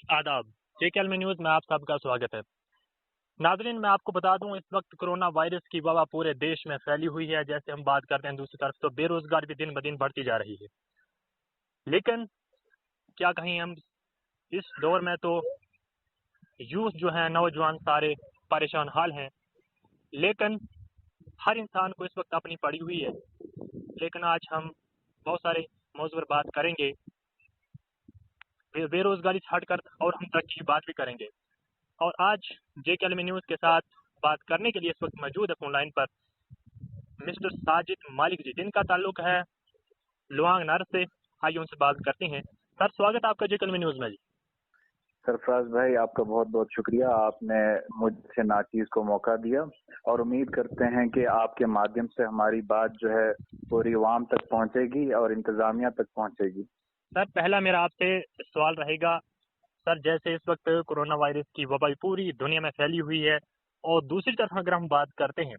आदाब। जेकेएलमी न्यूज़ में आप सबका स्वागत है। नाज़रीन, मैं आपको बता दूं, इस वक्त कोरोना वायरस की वबा पूरे देश में फैली हुई है। जैसे हम बात करते हैं, दूसरी तरफ तो बेरोजगारी भी दिन ब दिन बढ़ती जा रही है। लेकिन क्या कहीं हम इस दौर में तो यूथ जो है, नौजवान सारे परेशान हाल हैं। लेकिन हर इंसान को इस वक्त अपनी पड़ी हुई है। लेकिन आज हम बहुत सारे मौजूद पर बात करेंगे, बेरोजगारी से हटकर, और हम तरक्की की बात भी करेंगे। और आज जेकेएलमी न्यूज़ के साथ बात करने के लिए इस वक्त मौजूद है फोन लाइन पर मिस्टर साजिद मालिक जी, जिनका ताल्लुक है लुआंग नर से। आइए उनसे बात करते हैं। सर, स्वागत है आपका जेकेएलमी न्यूज़ में जी। सरफराज भाई, आपका बहुत बहुत शुक्रिया। आपने मुझसे नाचीज को मौका दिया और उम्मीद करते हैं कि आपके माध्यम से हमारी बात जो है पूरी आवाम तक पहुंचेगी और इंतजामिया तक पहुंचेगी। सर, पहला मेरा आपसे सवाल रहेगा, सर जैसे इस वक्त कोरोना वायरस की वबा पूरी दुनिया में फैली हुई है, और दूसरी तरफ अगर हम बात करते हैं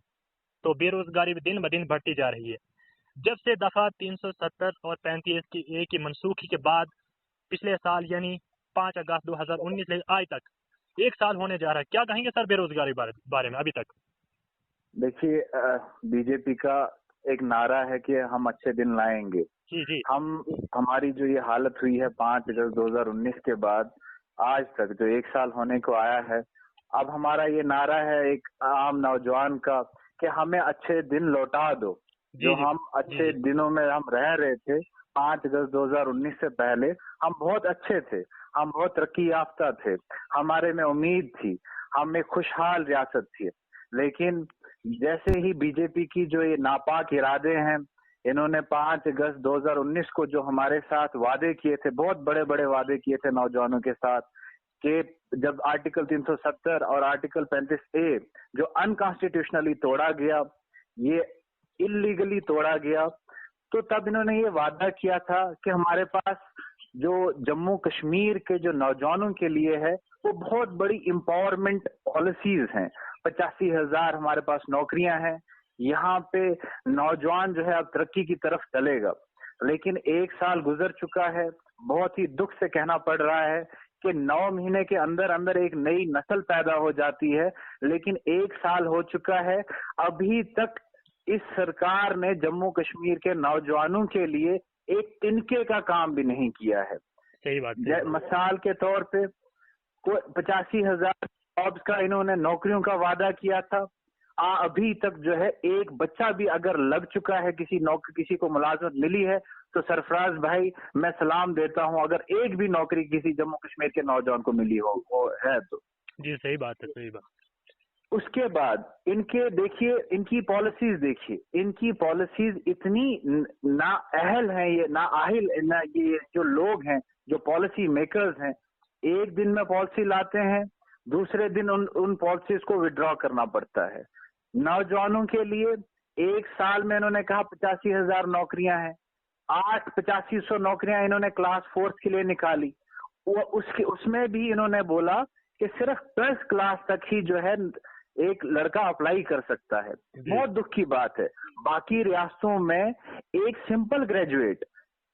तो बेरोजगारी भी दिन ब दिन बढ़ती जा रही है। जब से दफा 370 और 35 की एक की मनसूखी के बाद पिछले साल यानी 5 अगस्त 2019 से आज तक 1 साल होने जा रहा है, क्या कहेंगे सर बेरोजगारी बारे में अभी तक? देखिए, बीजेपी का एक नारा है कि हम अच्छे दिन लाएंगे। जी जी। हमारी जो ये हालत हुई है 5 अगस्त 2019 के बाद आज तक जो 1 साल होने को आया है, अब हमारा ये नारा है एक आम नौजवान का कि हमें अच्छे दिन लौटा दो। जो हम अच्छे दिनों में हम रह रहे थे 5 अगस्त 2019 से पहले, हम बहुत अच्छे थे, हम बहुत तरक्की याफ्ता थे, हमारे में उम्मीद थी, हम एक खुशहाल रियासत थी। लेकिन जैसे ही बीजेपी की जो ये नापाक इरादे हैं, इन्होंने 5 अगस्त 2019 को जो हमारे साथ वादे किए थे, बहुत बड़े बड़े वादे किए थे नौजवानों के साथ, कि जब आर्टिकल 370 और आर्टिकल 35A जो अनकॉन्स्टिट्यूशनली तोड़ा गया, ये इलीगली तोड़ा गया, तो तब इन्होंने ये वादा किया था कि हमारे पास जो जम्मू कश्मीर के जो नौजवानों के लिए है वो बहुत बड़ी एम्पावरमेंट पॉलिसीज हैं। 85,000 हमारे पास नौकरियां हैं, यहाँ पे नौजवान जो है अब तरक्की की तरफ चलेगा। लेकिन 1 साल गुजर चुका है, बहुत ही दुख से कहना पड़ रहा है कि 9 महीने के अंदर अंदर एक नई नस्ल पैदा हो जाती है, लेकिन 1 साल हो चुका है, अभी तक इस सरकार ने जम्मू कश्मीर के नौजवानों के लिए एक तिनके का काम भी नहीं किया है। सही बात है। मिसाल के तौर पे 85,000 जॉब्स का इन्होंने नौकरियों का वादा किया था, अभी तक जो है एक बच्चा भी अगर लग चुका है, किसी को मुलाजमत मिली है, तो सरफराज भाई मैं सलाम देता हूं, अगर एक भी नौकरी किसी जम्मू कश्मीर के नौजवान को मिली हो वो है तो। जी सही बात है, सही बात। उसके बाद इनके देखिए, इनकी पॉलिसीज देखिए, इनकी पॉलिसीज इतनी नाअहल हैं, ये नाअहिल ना, ये जो लोग हैं, जो पॉलिसी मेकर्स हैं, एक दिन में पॉलिसी लाते हैं, दूसरे दिन उन पॉलिसीज को विड्रॉ करना पड़ता है। नौजवानों के लिए 1 साल में इन्होंने कहा 85,000 नौकरियां हैं, 8500 नौकरियां इन्होंने क्लास 4 के लिए निकाली। उसमें भी इन्होंने बोला कि सिर्फ 10 क्लास तक ही जो है एक लड़का अप्लाई कर सकता है। बहुत दुख की बात है, बाकी रियासतों में एक सिंपल ग्रेजुएट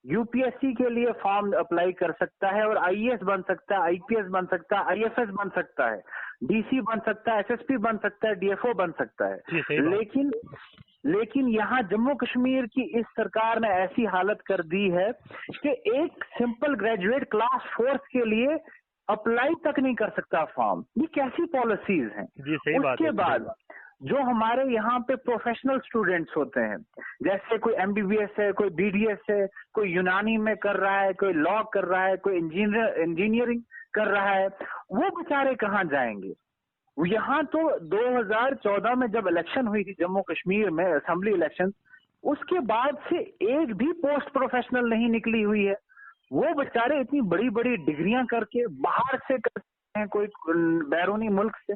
यूपीएससी के लिए फॉर्म अप्लाई कर सकता है और आईएएस बन सकता है, आईपीएस बन सकता है, आईएफएस बन सकता है, डीसी बन सकता है, एसएसपी बन सकता है, डीएफओ बन सकता है। लेकिन यहाँ जम्मू कश्मीर की इस सरकार ने ऐसी हालत कर दी है कि एक सिंपल ग्रेजुएट क्लास 4 के लिए अप्लाई तक नहीं कर सकता फॉर्म। ये कैसी पॉलिसीज हैं? उसके बाद जो हमारे यहाँ पे प्रोफेशनल स्टूडेंट्स होते हैं, जैसे कोई एमबीबीएस है, कोई बीडीएस है, कोई यूनानी में कर रहा है, कोई लॉ कर रहा है, कोई इंजीनियरिंग कर रहा है, वो बेचारे कहाँ जाएंगे? यहाँ तो 2014 में जब इलेक्शन हुई थी जम्मू कश्मीर में, असेंबली इलेक्शन, उसके बाद से एक भी पोस्ट प्रोफेशनल नहीं निकली हुई है। वो बेचारे इतनी बड़ी बड़ी डिग्रियां करके बाहर से करते हैं, कोई बैरूनी मुल्क से,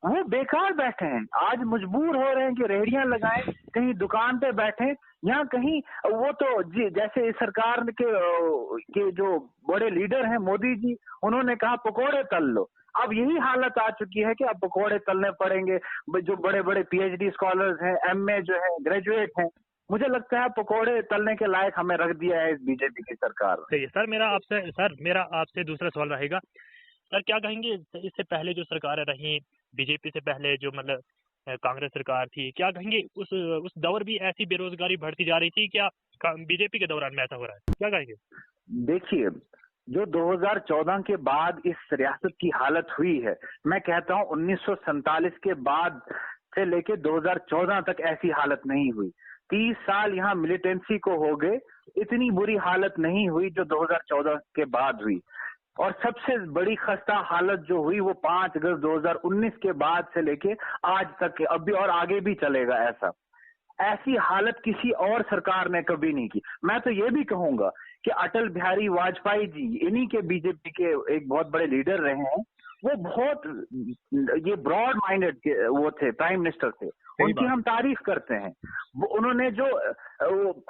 वो बेकार बैठे हैं। आज मजबूर हो रहे हैं कि रेहड़ियां लगाएं, कहीं दुकान पे बैठे, या कहीं वो तो जैसे इस सरकार के जो बड़े लीडर हैं मोदी जी, उन्होंने कहा पकोड़े तल लो। अब यही हालत आ चुकी है कि अब पकोड़े तलने पड़ेंगे। जो बड़े बड़े पीएचडी स्कॉलर्स हैं, एमए जो है, ग्रेजुएट हैं, मुझे लगता है पकोड़े तलने के लायक हमें रख दिया है इस बीजेपी की सरकार ने। सर मेरा आपसे दूसरा सवाल रहेगा, सर क्या कहेंगे इससे पहले जो सरकारें रही, बीजेपी से पहले जो मतलब कांग्रेस सरकार थी, क्या कहेंगे उस दौर भी ऐसी बेरोजगारी बढ़ती जा रही थी क्या? बीजेपी के दौरान में ऐसा हो रहा है, क्या कहेंगे? देखिए, जो 2014 के बाद इस रियासत की हालत हुई है, मैं कहता हूं 1947 के बाद से लेके 2014 तक ऐसी हालत नहीं हुई। 30 साल यहाँ मिलिटेंसी को हो गए, इतनी बुरी हालत नहीं हुई जो 2014 के बाद हुई। और सबसे बड़ी खस्ता हालत जो हुई वो 5 अगस्त 2019 के बाद से लेके आज तक, अभी और आगे भी चलेगा ऐसा। ऐसी हालत किसी और सरकार ने कभी नहीं की। मैं तो ये भी कहूंगा कि अटल बिहारी वाजपेयी जी, इन्हीं के बीजेपी के एक बहुत बड़े लीडर रहे हैं, वो बहुत ये ब्रॉड माइंडेड वो थे, प्राइम मिनिस्टर थे, उनकी हम तारीफ करते हैं। उन्होंने जो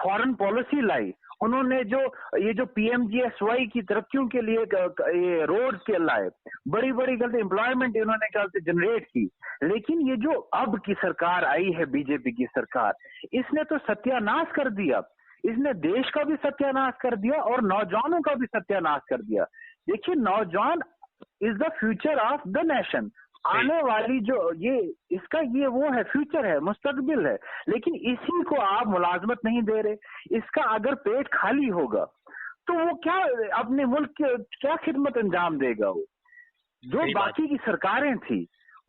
फॉरेन पॉलिसी लाई, उन्होंने जो ये जो पीएमजीएसवाई की तरक्कियों के लिए ये रोड्स के लाए, बड़ी बड़ी गलती एम्प्लॉयमेंट इन्होंने गलती जनरेट की। लेकिन ये जो अब की सरकार आई है, बीजेपी की सरकार, इसने तो सत्यानाश कर दिया। इसने देश का भी सत्यानाश कर दिया और नौजवानों का भी सत्यानाश कर दिया। देखिए, नौजवान is the future of the nation. आने वाली जो इसका वो है, फ्यूचर है, मुस्तकबिल है। लेकिन इसी को आप मुलाजमत नहीं दे रहे। इसका अगर पेट खाली होगा तो वो क्या अपने मुल्क के क्या खिदमत अंजाम देगा? वो जो बाकी की सरकारें थी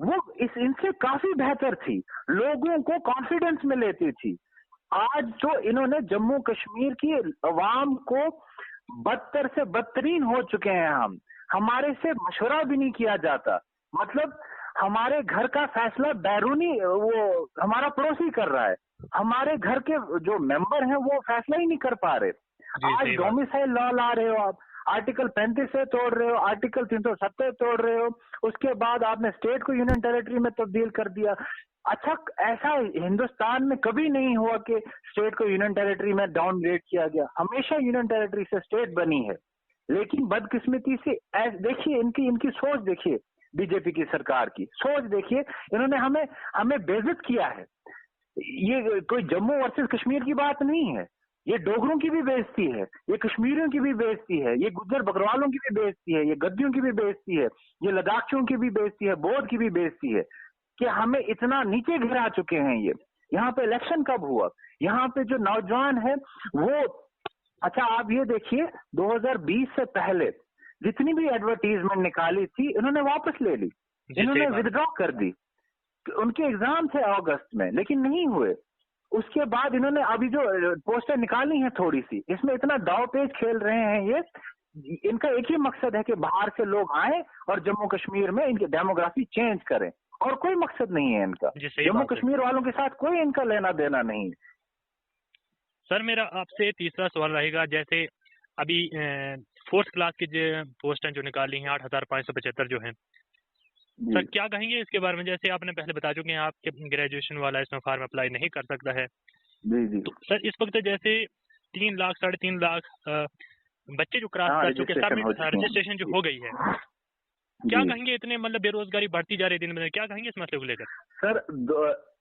वो इनसे काफी बेहतर थी, लोगों को कॉन्फिडेंस में लेती थी। आज तो इन्होंने जम्मू कश्मीर की अवाम को बदतर से बदतरीन हो चुके हैं। हमारे से मशवरा भी नहीं किया जाता। मतलब हमारे घर का फैसला बैरूनी वो हमारा पड़ोसी कर रहा है। हमारे घर के जो मेंबर हैं वो फैसला ही नहीं कर पा रहे। आज डोमिसाइल लॉ ला रहे हो आप, आर्टिकल 35 से तोड़ रहे हो, आर्टिकल 370 तोड़ रहे हो, उसके बाद आपने स्टेट को यूनियन टेरिटरी में तब्दील कर दिया। अच्छा, ऐसा हिंदुस्तान में कभी नहीं हुआ कि स्टेट को यूनियन टेरिटरी में डाउनग्रेड किया गया। हमेशा यूनियन टेरिटरी से स्टेट बनी है। लेकिन बदकिस्मती से देखिए इनकी सोच, देखिए बीजेपी की सरकार की सोच देखिए, इन्होंने हमें बेइज्जत किया है। ये कोई जम्मू वर्सेस कश्मीर की बात नहीं है, ये डोगरों की भी बेइज्जती है, ये कश्मीरियों की भी बेइज्जती है, ये गुज्जर बकरवालों की भी बेइज्जती है, ये गद्दियों की भी बेइज्जती है, ये लद्दाखियों की भी बेइज्जती है, बौद्ध की भी बेइज्जती है कि हमें इतना नीचे गिरा चुके हैं ये। यहाँ पे इलेक्शन कब हुआ? यहाँ पे जो नौजवान है वो, अच्छा आप ये देखिए 2020 से पहले जितनी भी एडवर्टीजमेंट निकाली थी इन्होंने वापस ले ली, इन्होंने विथड्रॉ कर दी। उनके एग्जाम थे अगस्त में लेकिन नहीं हुए। उसके बाद इन्होंने अभी जो पोस्टर निकाली है थोड़ी सी, इसमें इतना दाव पेच खेल रहे हैं ये। इनका एक ही मकसद है कि बाहर से लोग आए और जम्मू कश्मीर में इनकी डेमोग्राफी चेंज करें, और कोई मकसद नहीं है इनका। जम्मू कश्मीर वालों के साथ कोई इनका लेना देना नहीं। सर मेरा आपसे तीसरा सवाल रहेगा, जैसे अभी 4th क्लास की जो पोस्टें जो निकाली हैं 8,575 जो हैं, सर क्या कहेंगे इसके बारे में? जैसे आपने पहले बता चुके हैं आपके ग्रेजुएशन वाला इसमें फॉर्म अप्लाई नहीं कर सकता है। जी। तो सर इस वक्त जैसे 3 लाख 3.5 लाख बच्चे जो क्रॉस कर चुके, रजिस्ट्रेशन जो हो गई है, क्या कहेंगे? इतने मतलब बेरोजगारी बढ़ती जा रही है दिन ब दिन, क्या कहेंगे इस मसले को लेकर? सर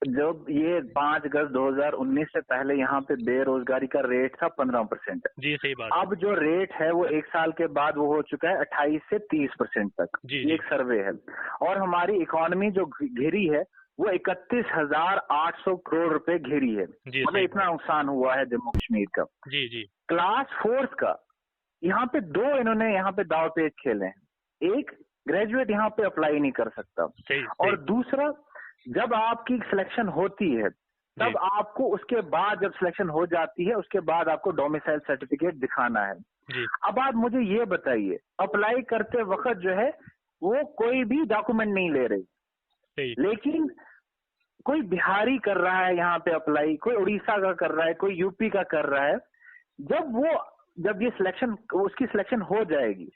जब ये 5 अगस्त 2019 से पहले यहाँ पे बेरोजगारी का रेट था 15%। जी सही बात। अब जो रेट है वो 1 साल के बाद वो हो चुका है 28 से 30% तक। जी, एक सर्वे है। और हमारी इकोनॉमी जो घिरी है वो 31,800 करोड़ रुपए घिरी है। मतलब इतना नुकसान हुआ है जम्मू कश्मीर का। जी। क्लास 4 का यहाँ पे दो इन्होंने यहाँ पे दाव पेच खेले हैं। एक, ग्रेजुएट यहाँ पे अप्लाई नहीं कर सकता, और दूसरा, जब आपकी सिलेक्शन होती है तब आपको उसके बाद, जब सिलेक्शन हो जाती है उसके बाद आपको डोमिसाइल सर्टिफिकेट दिखाना है। अब आप मुझे ये बताइए, अप्लाई करते वक्त जो है वो कोई भी डॉक्यूमेंट नहीं ले रहे, लेकिन कोई बिहारी कर रहा है यहाँ पे अप्लाई, कोई उड़ीसा का कर रहा है, कोई यूपी का कर रहा है। जब ये सिलेक्शन, उसकी सिलेक्शन हो जाएगी,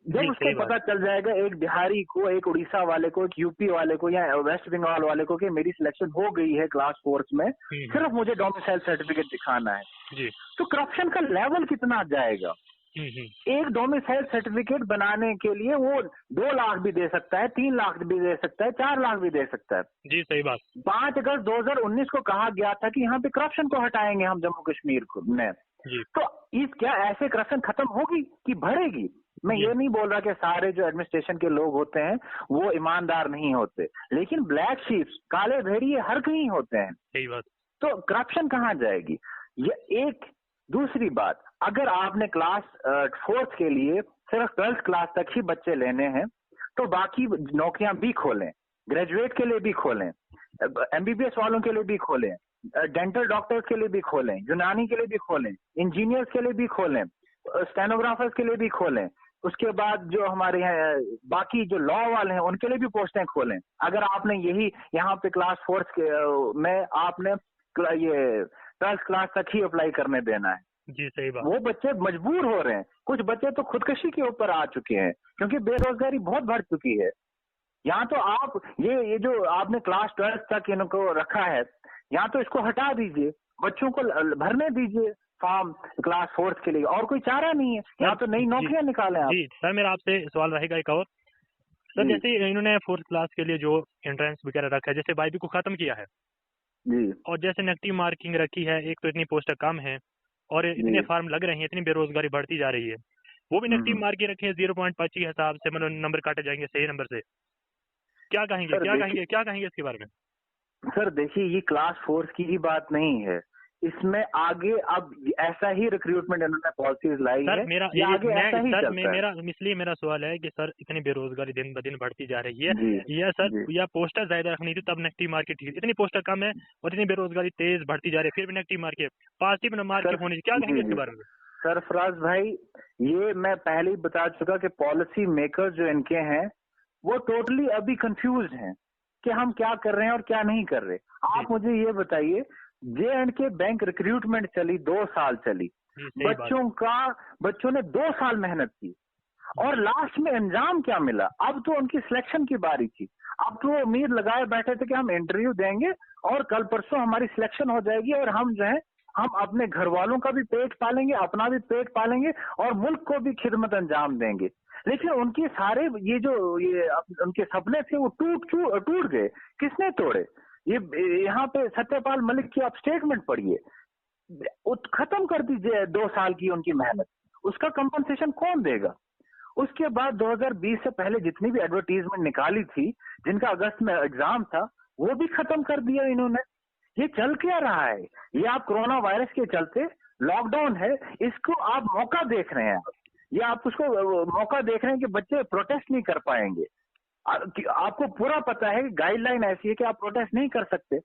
जब उसको पता चल जाएगा एक बिहारी को, एक उड़ीसा वाले को, एक यूपी वाले को या वेस्ट बंगाल वाले को कि मेरी सिलेक्शन हो गई है क्लास 4 में, सिर्फ मुझे डोमिसाइल सर्टिफिकेट दिखाना है, तो करप्शन का लेवल कितना जाएगा? एक डोमिसाइल सर्टिफिकेट बनाने के लिए वो 2 लाख भी दे सकता है, 3 लाख भी दे सकता है, 4 लाख भी दे सकता है। जी सही बात। 5 अगस्त 2019 को कहा गया था कि यहाँ पे करप्शन को हटाएंगे हम जम्मू कश्मीर को में। तो क्या ऐसे करप्शन खत्म होगी कि बढ़ेगी? मैं जी ये नहीं बोल रहा कि सारे जो एडमिनिस्ट्रेशन के लोग होते हैं वो ईमानदार नहीं होते, लेकिन ब्लैक शीप्स, काले भेड़िए हर कहीं होते हैं। सही बात। तो करप्शन कहाँ जाएगी? ये एक। दूसरी बात, अगर आपने क्लास 4th के लिए सिर्फ 12th क्लास तक ही बच्चे लेने हैं तो बाकी नौकरियां भी खोलें, ग्रेजुएट के लिए भी खोलें, एमबीबीएस वालों के लिए भी खोलें, डेंटल डॉक्टर्स के लिए भी खोलें, यूनानी के लिए भी खोलें, इंजीनियर्स के लिए भी खोलें, स्टेनोग्राफर्स के लिए भी खोलें। उसके बाद जो हमारे यहाँ बाकी जो लॉ वाले हैं उनके लिए भी पोस्टें खोलें। अगर आपने यही यहाँ पे क्लास 4th में आपने ये 12th क्लास तक ही अप्लाई करने देना है, जी सही बात। वो बच्चे मजबूर हो रहे हैं। कुछ बच्चे तो खुदकशी के ऊपर आ चुके हैं क्योंकि बेरोजगारी बहुत बढ़ चुकी है। यहाँ तो आप ये जो आपने क्लास 12th तक इनको रखा है, यहाँ तो इसको हटा दीजिए, बच्चों को भरने दीजिए फॉर्म क्लास 4th के लिए, और कोई चारा नहीं है। यहाँ तो नई नौकरियां निकालें आप। जी सर, मेरा आपसे सवाल रहेगा एक और। सर जैसे इन्होंने 4th क्लास के लिए जो एंट्रेंस वगैरह रखा है, जैसे बाईबी को खत्म किया है जी, और जैसे नेगेटिव मार्किंग रखी है, एक तो इतनी पोस्ट कम है और इतने फार्म लग रहे हैं, इतनी बेरोजगारी बढ़ती जा रही है, वो भी नेगेटिव मार्किंग रखी है 0.5 के हिसाब से, मतलब नंबर काटे जाएंगे सही नंबर से। क्या कहेंगे इसके बारे में? सर देखिए, ये क्लास 4th की ही बात नहीं है, इसमें आगे अब ऐसा ही रिक्रूटमेंट इन्होंने पॉलिसीज लाई सर है, मेरा ये आगे ऐसा ही चलता है। मेरा इसलिए मेरा सवाल है कि सर इतनी बेरोजगारी दिन ब दिन बढ़ती जा रही है, जी, यह सर जी। या पोस्टर ज्यादा रखनी थी तब नेगेटिव मार्केट ठीक, इतनी पोस्टर कम है और इतनी बेरोजगारी तेज बढ़ती जा रही है, फिर भी नेगेटिव मार्केट पॉजिटिव मार्केट होनी चाहिए। क्या कहेंगे इसके बारे में? सरफराज भाई, ये मैं पहले ही बता चुका कि पॉलिसी मेकर जो इनके हैं वो टोटली अभी कंफ्यूज हैं कि हम क्या कर रहे हैं और क्या नहीं कर रहे। आप मुझे ये बताइए, J&K बैंक रिक्रूटमेंट चली 2 साल चली, बच्चों ने 2 साल मेहनत की और लास्ट में अंजाम क्या मिला? अब तो उनकी सिलेक्शन की बारी थी, अब तो वो उम्मीद लगाए बैठे थे कि हम इंटरव्यू देंगे और कल परसों हमारी सिलेक्शन हो जाएगी और हम जो है हम अपने घर वालों का भी पेट पालेंगे, अपना भी पेट पालेंगे और मुल्क को भी खिदमत अंजाम देंगे। लेकिन उनके सारे ये उनके सपने थे वो टूट गए। किसने तोड़े? ये यहाँ पे सत्यपाल मलिक की आप स्टेटमेंट पढ़िए, खत्म कर दीजिए 2 साल की उनकी मेहनत, उसका कंपनसेशन कौन देगा? उसके बाद 2020 से पहले जितनी भी एडवर्टीजमेंट निकाली थी, जिनका अगस्त में एग्जाम था, वो भी खत्म कर दिया इन्होंने। ये चल क्या रहा है? ये आप कोरोना वायरस के चलते लॉकडाउन है, इसको आप मौका देख रहे हैं, ये आप उसको मौका देख रहे हैं कि बच्चे प्रोटेस्ट नहीं कर पाएंगे। आपको पूरा पता है कि गाइडलाइन ऐसी है कि आप प्रोटेस्ट नहीं कर सकते।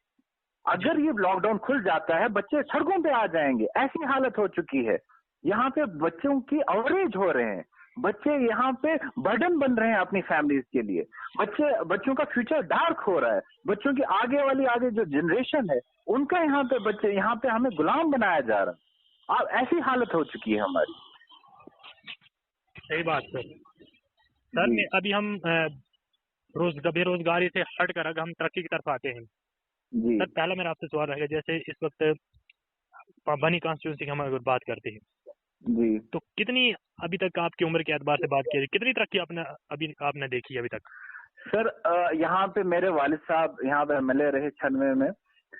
अगर ये लॉकडाउन खुल जाता है, बच्चे सड़कों पे आ जाएंगे, ऐसी हालत हो चुकी है। यहाँ पे बच्चों की अवरेज हो रहे हैं, बच्चे यहाँ पे बर्डन बन रहे हैं अपनी फैमिलीज के लिए, बच्चों का फ्यूचर डार्क हो रहा है, बच्चों की आगे जो जनरेशन है उनका यहाँ पे हमें गुलाम बनाया जा रहा है। अब ऐसी हालत हो चुकी है हमारी। सही बात सर अभी हम बेरोजगारी से हट कर अगर हम तरक्की की तरफ आते हैं जी। सर, पहला मेरा आपसे सवाल रहेगा, जैसे इस वक्त बनी कॉन्स्टिट्यूंसी की हम अगर बात करते हैं जी, तो कितनी अभी तक आपकी उम्र के एतबार से बात की, कितनी तरक्की आपने देखी अभी तक? सर यहाँ पे मेरे वालिद साहब यहाँ पे MLA रहे 96 में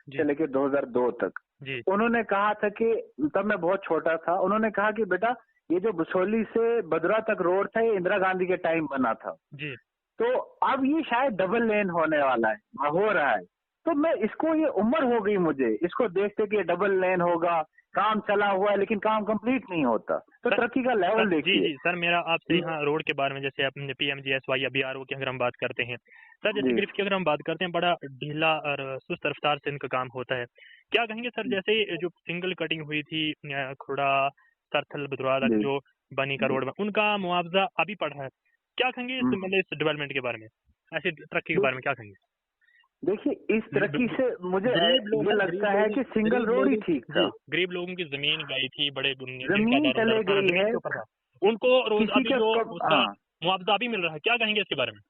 से लेके 2002 तक जी। उन्होंने कहा था कि, तब मैं बहुत छोटा था, उन्होंने कहा कि बेटा ये जो बसोली से बदरा तक रोड था ये इंदिरा गांधी के टाइम बना था जी, तो अब ये शायद डबल लेन होने वाला है, हो रहा है। तो मैं इसको, ये उम्र हो गई मुझे इसको देखते कि डबल लेन होगा, काम चला हुआ है लेकिन काम कंप्लीट नहीं होता, तो तरक्की का लेवल देखिए। जी सर, मेरा आपसे यहाँ रोड के बारे में, जैसे अपने PMGSY या BRO की अगर हम बात करते हैं सर, जैसे गिरफ्त की अगर हम बात करते हैं, बड़ा ढीला और सुस्त रफ्तार से इनका काम होता है। क्या कहेंगे सर, जैसे जो सिंगल कटिंग हुई थी खुड़ा सरथल बदरवा तक जो बनी का रोड में, उनका मुआवजा अभी पड़ा है, क्या कहेंगे इस डेवलपमेंट के बारे में, ऐसी तरक्की के बारे में क्या कहेंगे? देखिए, इस तरक्की से मुझे ये लगता है कि सिंगल रोड ही ठीक था। गरीब लोगों की जमीन गई थी, बड़े जमीन चले गई है, उनको रोज अभी जो उसका मुआवजा भी मिल रहा है, क्या कहेंगे इसके बारे में?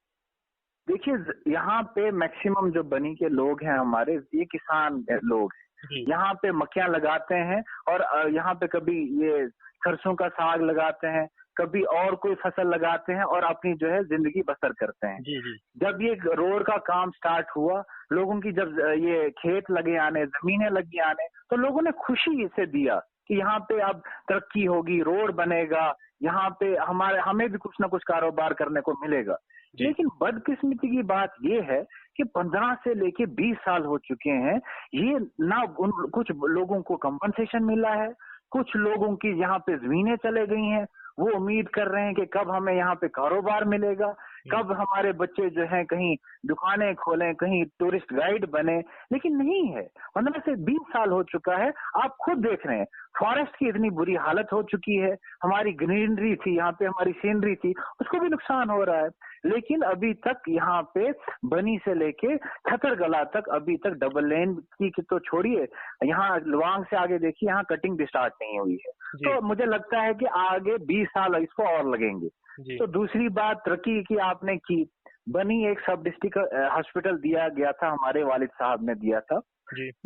देखिए, यहाँ पे मैक्सिमम जो बनी के लोग हैं हमारे, ये किसान लोग हैं, यहाँ पे मक्खियां लगाते हैं और यहाँ पे कभी ये सरसों का साग लगाते हैं, कभी और कोई फसल लगाते हैं और अपनी जो है जिंदगी बसर करते हैं। जी। जब ये रोड का काम स्टार्ट हुआ, लोगों की जब ये खेत लगे आने, जमीनें लगी आने, तो लोगों ने खुशी से दिया कि यहाँ पे अब तरक्की होगी, रोड बनेगा, यहाँ पे हमें भी कुछ ना कुछ कारोबार करने को मिलेगा। लेकिन बदकिस्मती की बात ये है कि 15 से लेके 20 साल हो चुके हैं, ये ना कुछ लोगों को कंपनसेशन मिला है, कुछ लोगों की यहाँ पे जमीनें चले गई हैं, वो उम्मीद कर रहे हैं कि कब हमें यहाँ पे कारोबार मिलेगा, कब हमारे बच्चे जो हैं कहीं दुकानें खोलें, कहीं टूरिस्ट गाइड बने, लेकिन नहीं है। 15 से 20 साल हो चुका है, आप खुद देख रहे हैं फॉरेस्ट की इतनी बुरी हालत हो चुकी है, हमारी ग्रीनरी थी, यहाँ पे हमारी सीनरी थी, उसको भी नुकसान हो रहा है। लेकिन अभी तक यहाँ पे बनी से लेके छतरगला तक अभी तक डबल लेन की तो छोड़िए, यहाँ लुवांग से आगे देखिए, यहाँ कटिंग भी स्टार्ट नहीं हुई है। तो मुझे लगता है कि आगे 20 साल इसको और लगेंगे। तो दूसरी बात तरक्की की आपने की, बनी एक सब डिस्ट्रिक्ट हॉस्पिटल दिया गया था, हमारे वालिद साहब ने दिया था,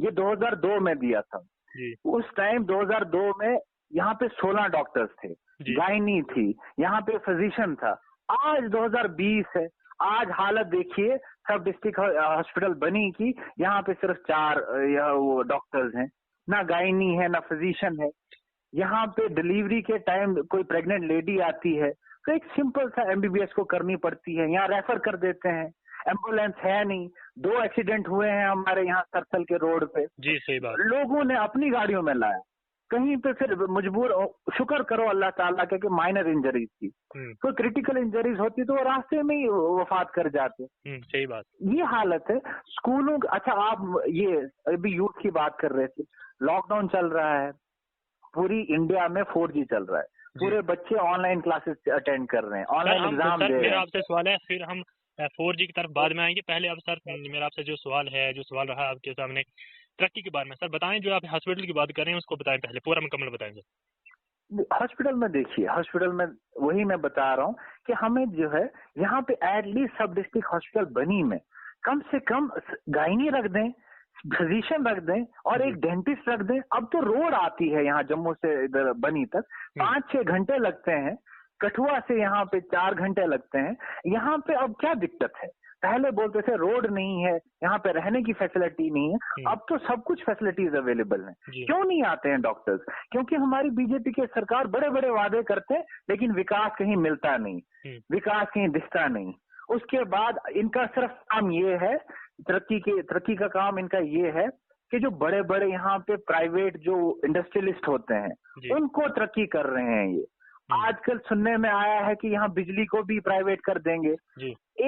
ये 2002 में दिया था। उस टाइम 2002 में यहाँ पे 16 डॉक्टर्स थे, गायनी थी, यहाँ पे फिजिशियन था। आज 2020 है, आज हालत देखिए सब डिस्ट्रिक्ट हॉस्पिटल बनी की, यहाँ पे सिर्फ 4 वो डॉक्टर्स हैं, ना गायनी है ना फिजिशियन है। यहाँ पे डिलीवरी के टाइम कोई प्रेग्नेंट लेडी आती है तो एक सिंपल सा एमबीबीएस को करनी पड़ती है, यहाँ रेफर कर देते हैं, एम्बुलेंस है नहीं। 2 एक्सीडेंट हुए हैं हमारे यहाँ सरसल के रोड पे, सही बात, लोगों ने अपनी गाड़ियों में लाया, कहीं पे फिर मजबूर, शुक्र करो अल्लाह ताला के कि माइनर इंजरीज थी, तो क्रिटिकल इंजरीज होती तो वो रास्ते में ही वफात कर जाते। सही बात, ये हालत है स्कूलों। अच्छा, आप ये अभी यूथ की बात कर रहे थे, लॉकडाउन चल रहा है, पूरी इंडिया में 4G चल रहा है, पूरे बच्चे ऑनलाइन क्लासेस अटेंड कर रहे हैं, ऑनलाइन एग्जाम दे रहे हैं। मेरा आपसे सवाल है, फिर हम 4G की तरफ बाद में आएंगे। पहले अब सर मेरा आपसे जो सवाल रहा आपके सामने तरक्की के बारे में, सर बताएं, जो आप हॉस्पिटल की बात कर रहे हैं उसको बताएं, पहले पूरा मुकम्मल बताएं सर। हॉस्पिटल में देखिए, हॉस्पिटल में वही मैं बता रहा हूँ कि हमें जो है यहाँ पे एटलीस्ट सब डिस्ट्रिक्ट हॉस्पिटल बनी में कम से कम गायनी रख दें, फिजिशियन रख दें और एक डेंटिस्ट रख दें। अब तो रोड आती है यहाँ जम्मू से इधर बनी तक 5-6 घंटे लगते हैं, कठुआ से यहाँ पे 4 घंटे लगते हैं। यहाँ पे अब क्या दिक्कत है? पहले बोलते थे रोड नहीं है, यहाँ पे रहने की फैसिलिटी नहीं है, अब तो सब कुछ फैसिलिटीज अवेलेबल हैं। क्यों नहीं आते हैं डॉक्टर्स? क्योंकि हमारी बीजेपी की सरकार बड़े बड़े वादे करते हैं लेकिन विकास कहीं मिलता नहीं, विकास कहीं दिखता नहीं। उसके बाद इनका सिर्फ काम ये है, तरक्की का काम इनका ये है कि जो बड़े बड़े यहाँ पे प्राइवेट जो इंडस्ट्रियलिस्ट होते हैं उनको तरक्की कर रहे हैं। ये आजकल सुनने में आया है कि यहाँ बिजली को भी प्राइवेट कर देंगे।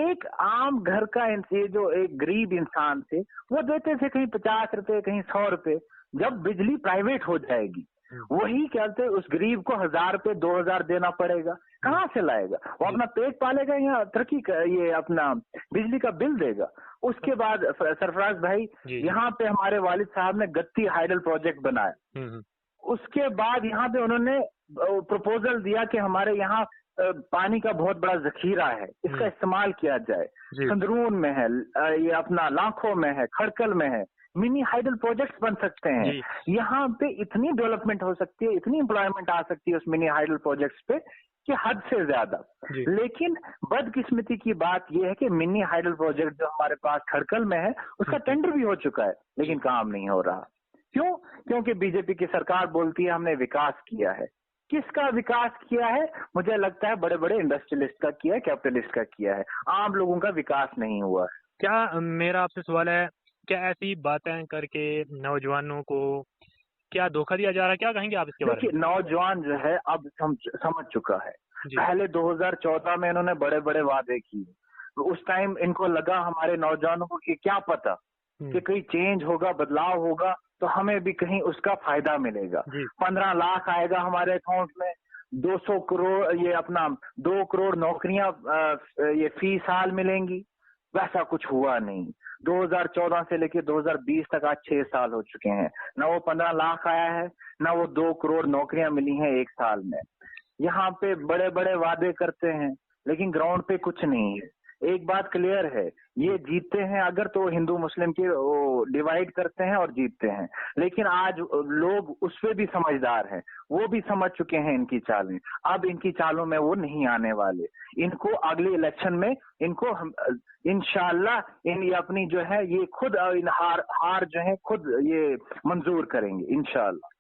एक आम घर का ये जो एक गरीब इंसान थे वो देते थे कहीं 50 रुपए कहीं 100 रुपए, जब बिजली प्राइवेट हो जाएगी वही कहते उस गरीब को 1000 रुपए 2000 देना पड़ेगा, कहाँ से लाएगा? वो अपना पेट पालेगा या तरक्की का ये अपना बिजली का बिल देगा? उसके बाद सरफराज भाई, यहाँ पे हमारे वालिद साहब ने गत्ती हाइडल प्रोजेक्ट बनाया, उसके बाद यहाँ पे उन्होंने प्रपोजल दिया कि हमारे यहाँ पानी का बहुत बड़ा जखीरा है, इसका इस्तेमाल किया जाए। संदरून में है, ये अपना लाखों में है, खड़कल में है, मिनी हाइडल प्रोजेक्ट्स बन सकते हैं। यहाँ पे इतनी डेवलपमेंट हो सकती है, इतनी एम्प्लॉयमेंट आ सकती है उस मिनी हाइडल प्रोजेक्ट्स पे कि हद से ज्यादा। लेकिन बदकिस्मती की बात यह है कि मिनी हाइडल प्रोजेक्ट जो हमारे पास खड़कल में है उसका टेंडर भी हो चुका है लेकिन काम नहीं हो रहा। क्यों? क्योंकि बीजेपी की सरकार बोलती है हमने विकास किया है। किसका विकास किया है? मुझे लगता है बड़े बड़े इंडस्ट्रियलिस्ट का किया है, कैपिटलिस्ट का किया है, आम लोगों का विकास नहीं हुआ। क्या मेरा आपसे सवाल है, क्या ऐसी बातें करके नौजवानों को क्या धोखा दिया जा रहा है? क्या कहेंगे आप इसके बारे में? देखिए, नौजवान जो है अब समझ चुका है। पहले 2014 में इन्होंने बड़े बड़े वादे किए, उस टाइम इनको लगा हमारे नौजवानों को कि क्या पता कि कोई चेंज होगा, बदलाव होगा तो हमें भी कहीं उसका फायदा मिलेगा। 15 लाख आएगा हमारे अकाउंट में, 200 करोड़ ये अपना 2 करोड़ नौकरियां ये फी साल मिलेंगी। वैसा कुछ हुआ नहीं। 2014 से लेकर 2020 तक आज 6 साल हो चुके हैं, ना वो 15 लाख आया है ना वो 2 करोड़ नौकरियां मिली हैं 1 साल में। यहाँ पे बड़े बड़े वादे करते हैं लेकिन ग्राउंड पे कुछ नहीं है। एक बात क्लियर है, ये जीतते हैं अगर तो हिंदू मुस्लिम के डिवाइड करते हैं और जीतते हैं, लेकिन आज लोग उस पे भी समझदार हैं, वो भी समझ चुके हैं इनकी चालें। अब इनकी चालों में वो नहीं आने वाले। इनको अगले इलेक्शन में इनको इंशाल्लाह ये अपनी जो है ये खुद हार जो है खुद ये मंजूर करेंगे इंशाल्लाह।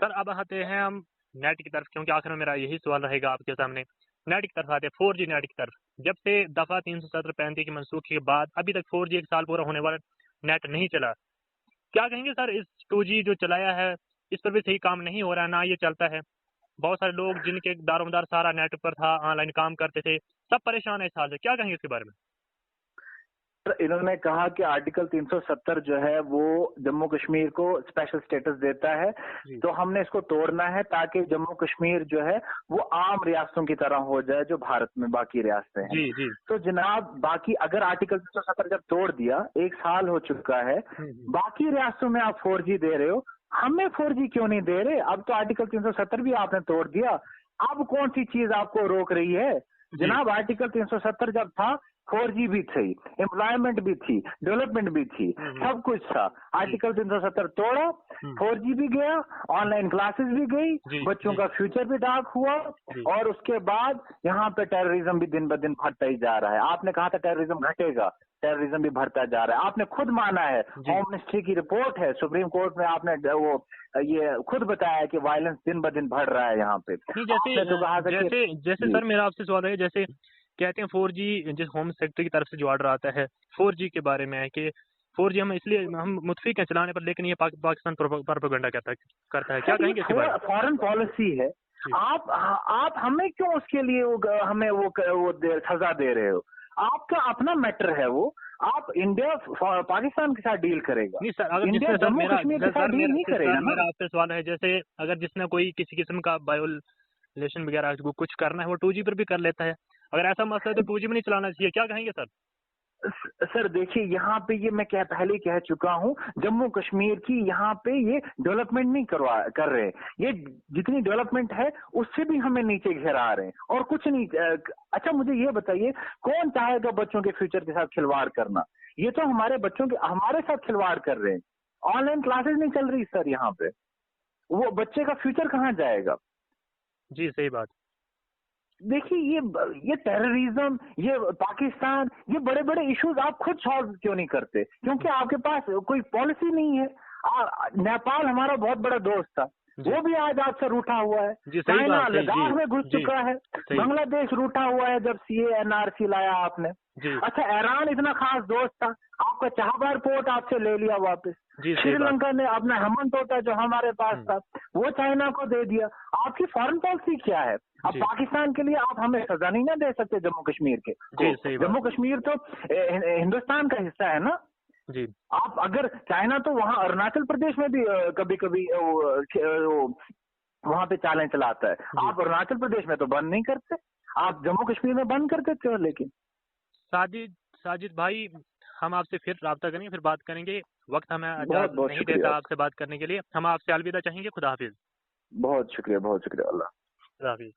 सर अब आते हैं हम नेट की तरफ, क्योंकि आखिर में मेरा यही सवाल रहेगा आपके सामने। नेट की तरफ आते हैं, 4G नेट की तरफ। जब से दफा 370-35 की मनसूखी के बाद अभी तक 4G 1 साल पूरा होने वाला नेट नहीं चला। क्या कहेंगे सर, इस 2G जो चलाया है इस पर भी सही काम नहीं हो रहा है, ना ये चलता है। बहुत सारे लोग जिनके दारोमदार सारा नेट पर था, ऑनलाइन काम करते थे, सब परेशान है इस हाल से। क्या कहेंगे इसके बारे में? इन्होंने कहा कि आर्टिकल 370 जो है वो जम्मू कश्मीर को स्पेशल स्टेटस देता है, तो हमने इसको तोड़ना है ताकि जम्मू कश्मीर जो है वो आम रियासतों की तरह हो जाए जो भारत में बाकी रियासतें हैं। जी जी। तो जनाब बाकी अगर आर्टिकल 370 जब तोड़ दिया, 1 साल हो चुका है, बाकी रियासतों में आप 4G दे रहे हो, हमें 4G क्यों नहीं दे रहे? अब तो आर्टिकल 370 भी आपने तोड़ दिया, अब कौन सी चीज आपको रोक रही है? जनाब आर्टिकल 370 जब था 4G भी थी, एम्प्लॉयमेंट भी थी, डेवलपमेंट भी थी, सब कुछ था। आर्टिकल 370 तोड़ा, 4G भी गया, ऑनलाइन क्लासेस भी गई, बच्चों का फ्यूचर भी डार्क हुआ, और उसके बाद यहाँ पे टेररिज्म भी दिन ब दिन बढ़ता ही जा रहा है। आपने कहा था टेररिज्म घटेगा, टेररिज्म भी बढ़ता जा रहा है। आपने खुद माना है, होम मिनिस्ट्री की रिपोर्ट है, सुप्रीम कोर्ट में आपने वो ये खुद बताया कि वायलेंस दिन ब दिन बढ़ रहा है यहाँ पे। जैसे सर मेरा आपसे सवाल है, जैसे कहते हैं 4G जिस होम सेक्रेटरी की तरफ से जो ऑर्डर आता है 4G के बारे में है कि 4G हम इसलिए हम मुतफिक हैं चलाने पर, लेकिन ये पाकिस्तान प्रोपेगेंडा करता है। क्या कहेंगे इसके बारे में? फॉरेन पॉलिसी है। आप हमें क्यों उसके लिए हमें वो सजा दे रहे हो? आपका अपना मैटर है वो, आप इंडिया पाकिस्तान के साथ डील करेगा। नहीं सर, अगर इंडिया जम्मू कश्मीर के साथ डील नहीं करेगा ना। मेरा आपसे सवाल है, जैसे अगर जिसने कोई किसी किस्म का बायोलेशन वगैरह कुछ करना है वो 2G पर भी कर लेता है। अगर ऐसा मसला है तो 2G में नहीं चलाना चाहिए। क्या कहेंगे सर? सर देखिए, यहाँ पे ये मैं पहले कह चुका हूँ, जम्मू कश्मीर की यहाँ पे ये डेवलपमेंट नहीं कर रहे। ये जितनी डेवलपमेंट है उससे भी हमें नीचे घेरा रहे हैं और कुछ नहीं। अच्छा मुझे ये बताइए, कौन चाहेगा बच्चों के फ्यूचर के साथ खिलवाड़ करना? ये तो हमारे बच्चों के हमारे साथ खिलवाड़ कर रहे हैं। ऑनलाइन क्लासेस नहीं चल रही सर यहाँ पे, वो बच्चे का फ्यूचर कहाँ जाएगा? जी सही बात। देखिए ये टेररिज्म, ये पाकिस्तान, ये बड़े बड़े इश्यूज आप खुद सॉल्व क्यों नहीं करते? क्योंकि आपके पास कोई पॉलिसी नहीं है। नेपाल हमारा बहुत बड़ा दोस्त था, वो भी आज आपसे रूठा हुआ है। चाइना लद्दाख में घुस चुका है, बांग्लादेश रूठा हुआ है जब CA/NRC लाया आपने। अच्छा ईरान इतना खास दोस्त था, आपका चाबहार पोर्ट आपसे ले लिया वापस। श्रीलंका ने अपना हेमंतोटा जो हमारे पास था वो चाइना को दे दिया। आपकी फॉरेन पॉलिसी क्या है? अब पाकिस्तान के लिए आप हमें सजा नहीं ना दे सकते जम्मू कश्मीर के। जम्मू कश्मीर तो हिंदुस्तान का हिस्सा है ना जी। आप अगर चाइना तो वहाँ अरुणाचल प्रदेश में भी कभी कभी वहाँ पे चालें चलाता है। आप अरुणाचल प्रदेश में तो बंद नहीं करते, आप जम्मू कश्मीर में बंद कर देते हो। लेकिन साजिद भाई, हम आपसे फिर राब्ता करेंगे, फिर बात करेंगे। वक्त हमें नहीं देता आपसे बात करने के लिए। हम आपसे अलविदा चाहेंगे। खुदा हाफिज। बहुत शुक्रिया, बहुत शुक्रिया। अल्लाह हाफिज।